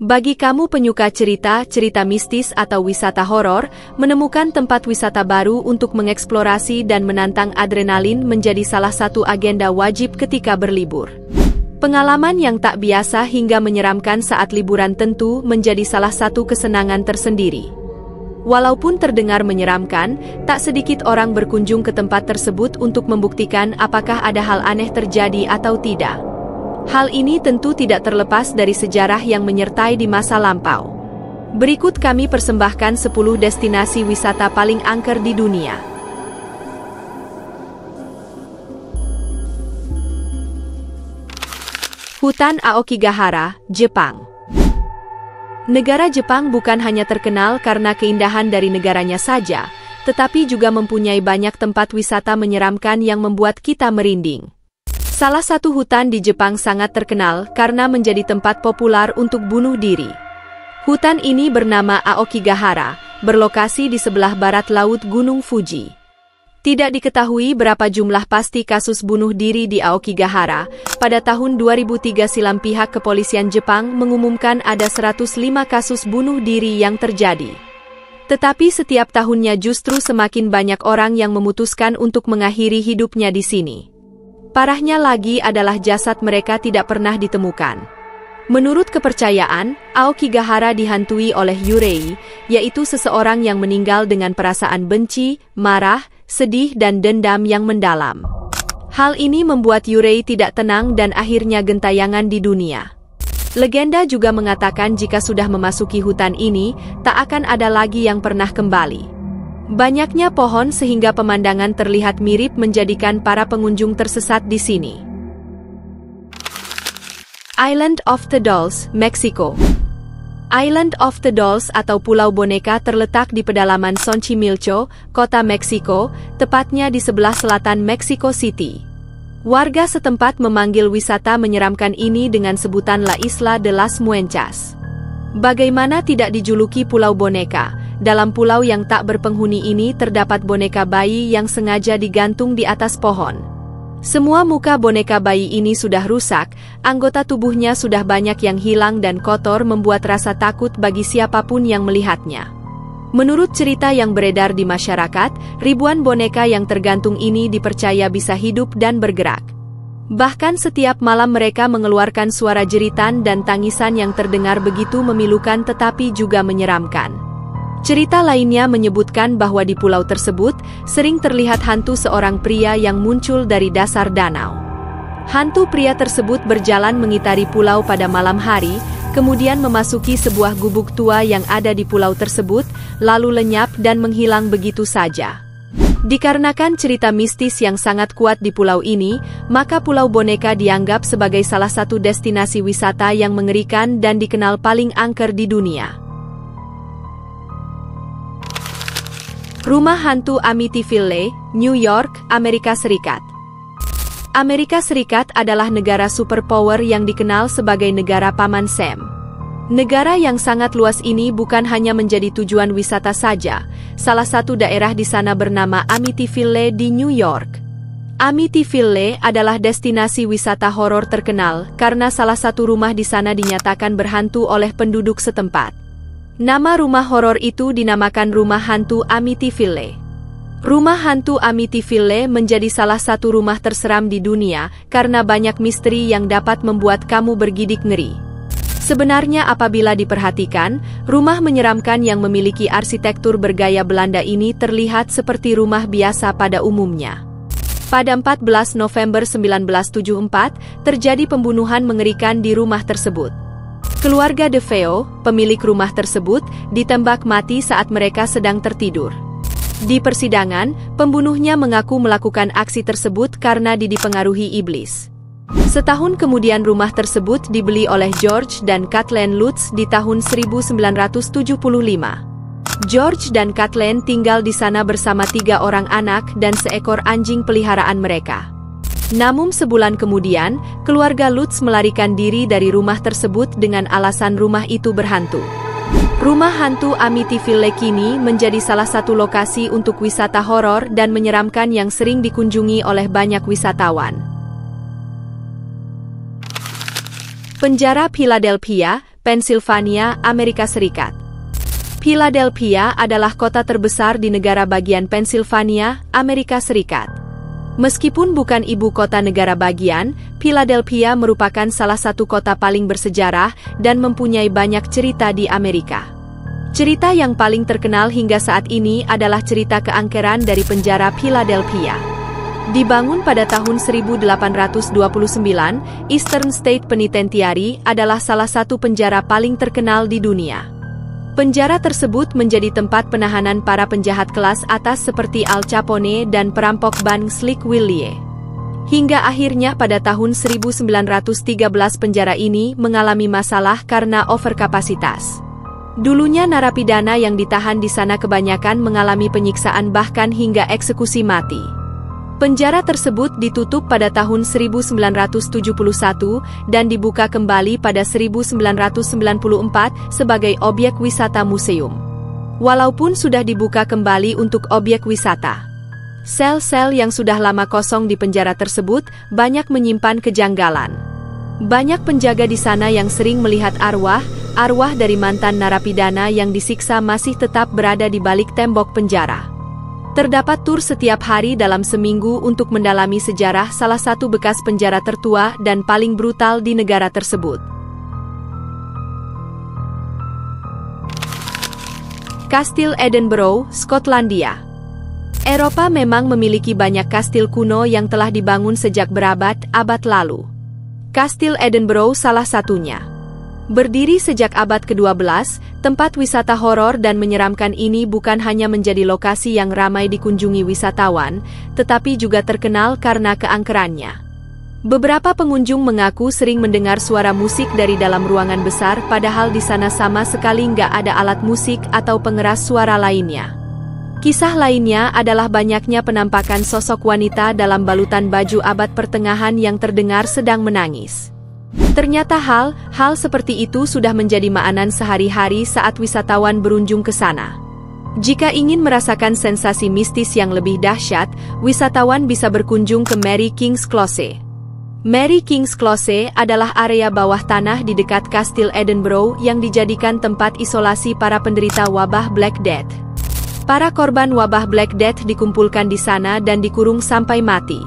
Bagi kamu penyuka cerita mistis atau wisata horor, menemukan tempat wisata baru untuk mengeksplorasi dan menantang adrenalin menjadi salah satu agenda wajib ketika berlibur. Pengalaman yang tak biasa hingga menyeramkan saat liburan tentu menjadi salah satu kesenangan tersendiri. Walaupun terdengar menyeramkan, tak sedikit orang berkunjung ke tempat tersebut untuk membuktikan apakah ada hal aneh terjadi atau tidak. Hal ini tentu tidak terlepas dari sejarah yang menyertai di masa lampau. Berikut kami persembahkan 10 destinasi wisata paling angker di dunia. Hutan Aokigahara, Jepang. Negara Jepang bukan hanya terkenal karena keindahan dari negaranya saja, tetapi juga mempunyai banyak tempat wisata menyeramkan yang membuat kita merinding. Salah satu hutan di Jepang sangat terkenal karena menjadi tempat populer untuk bunuh diri. Hutan ini bernama Aokigahara, berlokasi di sebelah barat laut Gunung Fuji. Tidak diketahui berapa jumlah pasti kasus bunuh diri di Aokigahara. Pada tahun 2003 silam pihak kepolisian Jepang mengumumkan ada 105 kasus bunuh diri yang terjadi. Tetapi setiap tahunnya justru semakin banyak orang yang memutuskan untuk mengakhiri hidupnya di sini. Parahnya lagi adalah jasad mereka tidak pernah ditemukan. Menurut kepercayaan, Aokigahara dihantui oleh yurei, yaitu seseorang yang meninggal dengan perasaan benci, marah, sedih dan dendam yang mendalam. Hal ini membuat yurei tidak tenang dan akhirnya gentayangan di dunia. Legenda juga mengatakan jika sudah memasuki hutan ini, tak akan ada lagi yang pernah kembali. Banyaknya pohon sehingga pemandangan terlihat mirip menjadikan para pengunjung tersesat di sini. Island of the Dolls, Meksiko. Island of the Dolls atau Pulau Boneka terletak di pedalaman Xochimilco, kota Meksiko, tepatnya di sebelah selatan Mexico City. Warga setempat memanggil wisata menyeramkan ini dengan sebutan La Isla de las Muenchas. Bagaimana tidak dijuluki Pulau Boneka? Dalam pulau yang tak berpenghuni ini terdapat boneka bayi yang sengaja digantung di atas pohon. Semua muka boneka bayi ini sudah rusak, anggota tubuhnya sudah banyak yang hilang dan kotor membuat rasa takut bagi siapapun yang melihatnya. Menurut cerita yang beredar di masyarakat, ribuan boneka yang tergantung ini dipercaya bisa hidup dan bergerak. Bahkan setiap malam mereka mengeluarkan suara jeritan dan tangisan yang terdengar begitu memilukan tetapi juga menyeramkan. Cerita lainnya menyebutkan bahwa di pulau tersebut, sering terlihat hantu seorang pria yang muncul dari dasar danau. Hantu pria tersebut berjalan mengitari pulau pada malam hari, kemudian memasuki sebuah gubuk tua yang ada di pulau tersebut, lalu lenyap dan menghilang begitu saja. Dikarenakan cerita mistis yang sangat kuat di pulau ini, maka Pulau Boneka dianggap sebagai salah satu destinasi wisata yang mengerikan dan dikenal paling angker di dunia. Rumah Hantu Amityville, New York, Amerika Serikat. Amerika Serikat adalah negara superpower yang dikenal sebagai negara Paman Sam. Negara yang sangat luas ini bukan hanya menjadi tujuan wisata saja, salah satu daerah di sana bernama Amityville di New York. Amityville adalah destinasi wisata horor terkenal karena salah satu rumah di sana dinyatakan berhantu oleh penduduk setempat. Nama rumah horor itu dinamakan Rumah Hantu Amityville. Rumah Hantu Amityville menjadi salah satu rumah terseram di dunia karena banyak misteri yang dapat membuat kamu bergidik ngeri. Sebenarnya apabila diperhatikan, rumah menyeramkan yang memiliki arsitektur bergaya Belanda ini terlihat seperti rumah biasa pada umumnya. Pada 14 November 1974, terjadi pembunuhan mengerikan di rumah tersebut. Keluarga DeFeo, pemilik rumah tersebut, ditembak mati saat mereka sedang tertidur. Di persidangan, pembunuhnya mengaku melakukan aksi tersebut karena dipengaruhi iblis. Setahun kemudian rumah tersebut dibeli oleh George dan Kathleen Lutz di tahun 1975. George dan Kathleen tinggal di sana bersama 3 orang anak dan seekor anjing peliharaan mereka. Namun sebulan kemudian, keluarga Lutz melarikan diri dari rumah tersebut dengan alasan rumah itu berhantu. Rumah Hantu Amityville kini menjadi salah satu lokasi untuk wisata horor dan menyeramkan yang sering dikunjungi oleh banyak wisatawan. Penjara Philadelphia, Pennsylvania, Amerika Serikat. Philadelphia adalah kota terbesar di negara bagian Pennsylvania, Amerika Serikat. Meskipun bukan ibu kota negara bagian, Philadelphia merupakan salah satu kota paling bersejarah dan mempunyai banyak cerita di Amerika. Cerita yang paling terkenal hingga saat ini adalah cerita keangkeran dari penjara Philadelphia. Dibangun pada tahun 1829, Eastern State Penitentiary adalah salah satu penjara paling terkenal di dunia. Penjara tersebut menjadi tempat penahanan para penjahat kelas atas seperti Al Capone dan perampok ban Slick Willie. Hingga akhirnya pada tahun 1913 penjara ini mengalami masalah karena overkapasitas. Dulunya narapidana yang ditahan di sana kebanyakan mengalami penyiksaan bahkan hingga eksekusi mati. Penjara tersebut ditutup pada tahun 1971 dan dibuka kembali pada 1994 sebagai objek wisata museum. Walaupun sudah dibuka kembali untuk objek wisata, sel-sel yang sudah lama kosong di penjara tersebut banyak menyimpan kejanggalan. Banyak penjaga di sana yang sering melihat arwah dari mantan narapidana yang disiksa masih tetap berada di balik tembok penjara. Terdapat tur setiap hari dalam seminggu untuk mendalami sejarah salah satu bekas penjara tertua dan paling brutal di negara tersebut. Kastil Edinburgh, Skotlandia. Eropa memang memiliki banyak kastil kuno yang telah dibangun sejak berabad-abad lalu. Kastil Edinburgh salah satunya. Berdiri sejak abad ke-12, tempat wisata horor dan menyeramkan ini bukan hanya menjadi lokasi yang ramai dikunjungi wisatawan, tetapi juga terkenal karena keangkerannya. Beberapa pengunjung mengaku sering mendengar suara musik dari dalam ruangan besar padahal di sana sama sekali nggak ada alat musik atau pengeras suara lainnya. Kisah lainnya adalah banyaknya penampakan sosok wanita dalam balutan baju abad pertengahan yang terdengar sedang menangis. Ternyata hal seperti itu sudah menjadi makanan sehari-hari saat wisatawan berunjung ke sana. Jika ingin merasakan sensasi mistis yang lebih dahsyat, wisatawan bisa berkunjung ke Mary King's Close. Mary King's Close adalah area bawah tanah di dekat Kastil Edinburgh yang dijadikan tempat isolasi para penderita wabah Black Death. Para korban wabah Black Death dikumpulkan di sana dan dikurung sampai mati.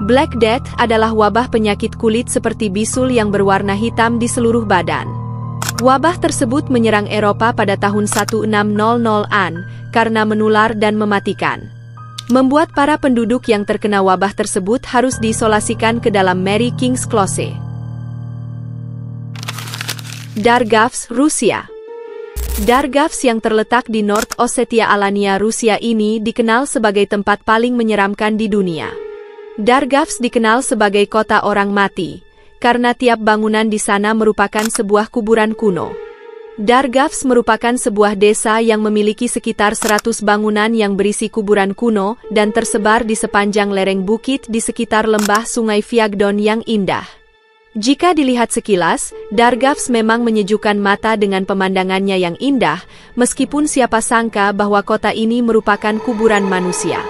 Black Death adalah wabah penyakit kulit seperti bisul yang berwarna hitam di seluruh badan. Wabah tersebut menyerang Eropa pada tahun 1600-an karena menular dan mematikan. Membuat para penduduk yang terkena wabah tersebut harus diisolasikan ke dalam Mary King's Close. Dargavs, Rusia. Dargavs yang terletak di North Ossetia Alania, Rusia ini dikenal sebagai tempat paling menyeramkan di dunia. Dargavs dikenal sebagai kota orang mati, karena tiap bangunan di sana merupakan sebuah kuburan kuno. Dargavs merupakan sebuah desa yang memiliki sekitar 100 bangunan yang berisi kuburan kuno dan tersebar di sepanjang lereng bukit di sekitar lembah Sungai Viagdon yang indah. Jika dilihat sekilas, Dargavs memang menyejukkan mata dengan pemandangannya yang indah, meskipun siapa sangka bahwa kota ini merupakan kuburan manusia.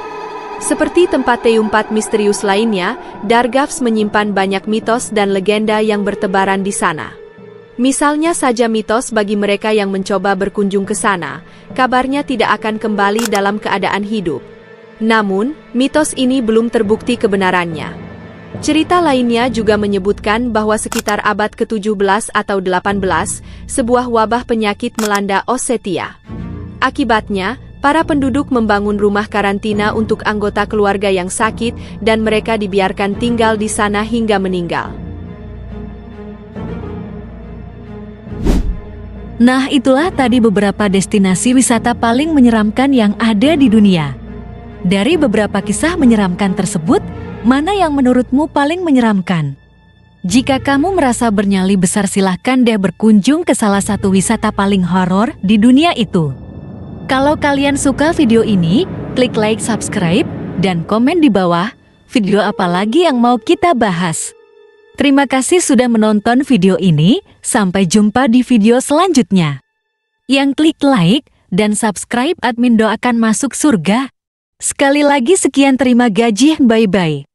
Seperti tempat tempat misterius lainnya, Dargavs menyimpan banyak mitos dan legenda yang bertebaran di sana. Misalnya saja mitos bagi mereka yang mencoba berkunjung ke sana, kabarnya tidak akan kembali dalam keadaan hidup. Namun, mitos ini belum terbukti kebenarannya. Cerita lainnya juga menyebutkan bahwa sekitar abad ke-17 atau 18, sebuah wabah penyakit melanda Ossetia. Akibatnya, para penduduk membangun rumah karantina untuk anggota keluarga yang sakit dan mereka dibiarkan tinggal di sana hingga meninggal. Nah, itulah tadi beberapa destinasi wisata paling menyeramkan yang ada di dunia. Dari beberapa kisah menyeramkan tersebut, mana yang menurutmu paling menyeramkan? Jika kamu merasa bernyali besar, silahkan deh berkunjung ke salah satu wisata paling horor di dunia itu. Kalau kalian suka video ini, klik like, subscribe, dan komen di bawah video apa lagi yang mau kita bahas. Terima kasih sudah menonton video ini, sampai jumpa di video selanjutnya. Yang klik like dan subscribe admin doakan masuk surga. Sekali lagi sekian, terima gaji, bye-bye.